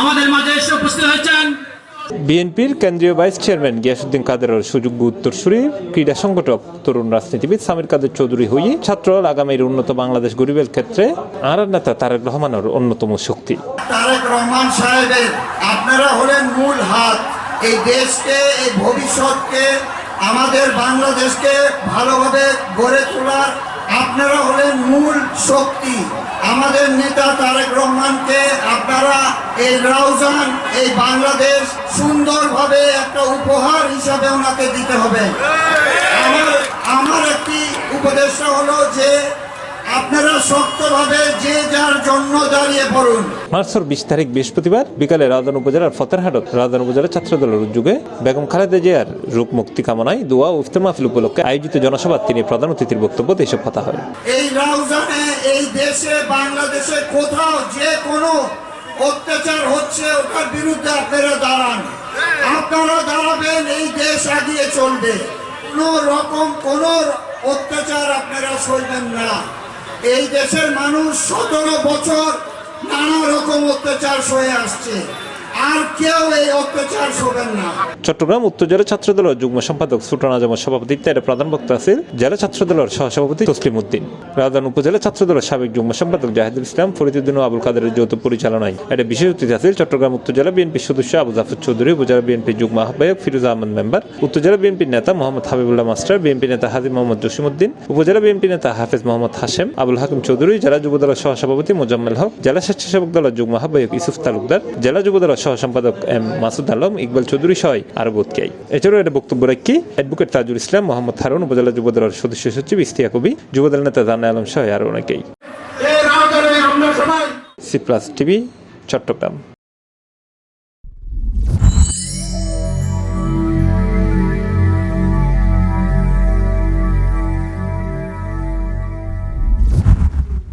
আমাদের মাঝে এসে উপস্থিত হয়েছেন বিএনপির কেন্দ্রীয় ভাইস চেয়ারম্যান গিয়াসউদ্দিন কাদেরের সুযোগ্য উত্তরসূরি ক্রীড়া সংগঠক তরুণ রাজনীতিবিদ সামির কাদের চৌধুরী হয়ে ছাত্র আগামীর উন্নত বাংলাদেশ গরিবের ক্ষেত্রে আর নেতা তারেক রহমানের অন্যতম শক্তি। তারেক রহমান সাহেবের আপনারা হলেন মূল হাত, এই দেশকে, এই ভবিষ্যৎকে, আমাদের বাংলাদেশকে ভালোভাবে গড়ে তোলার আপনারা হলেন মূল শক্তি। আমাদের নেতা তারেক রহমানকে আপনারা এই রাউজান, এই বাংলাদেশ সুন্দরভাবে একটা উপহার হিসাবে ওনাকে দিতে হবে। আমার একটি উপদেশটা হলো যে আপনারা শক্তভাবে যে যার জন্য দাঁড়িয়ে পড়ুন। মার্চের 20 তারিখ বৃহস্পতিবার বিকালে রাউজান উপজেলার ফতেরহাটত রাউজান উপজেলা ছাত্রদলের উদ্যোগে বেগম খালেদা জিয়ার রোগ মুক্তি কামনায় দোয়া ও ইফতার মাহফিল উপলক্ষে আয়োজিত জনসভা তিনি প্রধান অতিথির বক্তব্য এসব কথা হয়। এই রাউজানে, এই দেশে, বাংলাদেশে কোথাও যে কোনো অত্যাচার হচ্ছে ওটার বিরুদ্ধে আপনারা দাঁড়ান, আপনারা দাঁড়াবেন, এই দেশ আগিয়ে চলবে। কোনো রকম কোনো অত্যাচার আপনারা সইবেন না। এই দেশের মানুষ 17 বছর নানা রকম অত্যাচার সয়ে আসছে, আর কেউ এই অত্যাচার সইবেন না। চট্টগ্রাম উত্তর জেলা ছাত্রদলের যুগ্ম সম্পাদক সুলতান আজমের সভাপতিত্বে প্রধান বক্তা আছেন জেলা ছাত্রদলের সহসভাপতি তসলিম উদ্দিন। রাউজান উপজেলা ছাত্রদলের সাবেক যুগ্ম সম্পাদক জাহিদুল ইসলাম, ফরিদুদ্দিন ও আবুল কাদেরের যৌথ পরিচালনায় এটা বিশেষ অতিথি আছেন চট্টগ্রাম উত্তর জেলা বিএনপির সদস্য আবু জাফর চৌধুরী, উপজেলা বিএনপির যুগ্ম আহ্বায়ক ফিরোজ আহমদ মেম্বার, উত্তর জেলা বিএনপির নেতা মোহাম্মদ হাবিবুল্লাহ মাস্টার, বিএনপি নেতা হাজি মোহাম্মদ জসিমউদ্দিন, উপজেলা বিএনপি নেতা হাফেজ মোহাম্মদ হাশেম, আবুল হাকিম চৌধুরী, জেলা যুবদলের সহসভাপতি মোজাম্মেল হক, জেলা স্বেচ্ছাসেবক দলের যুগ্ম আহ্বায়ক ইউসুফ তালুকদার, জেলা যুবদলের সহ সম্পাদক এম মাসুদ আলম, ইকবাল চৌধুরী সহ আরো বোধকাই। এছাড়াও এটা বক্তব্য রাখি অ্যাডভোকেট তাজুল ইসলাম, মোহাম্মদ হারুন, উপজেলা যুবদলের সদস্য সচিব ইস্তিয়া কবি, যুবদল নেতা জানা আলম সহ আরো অনেকেই। C plus TV, Chittagong.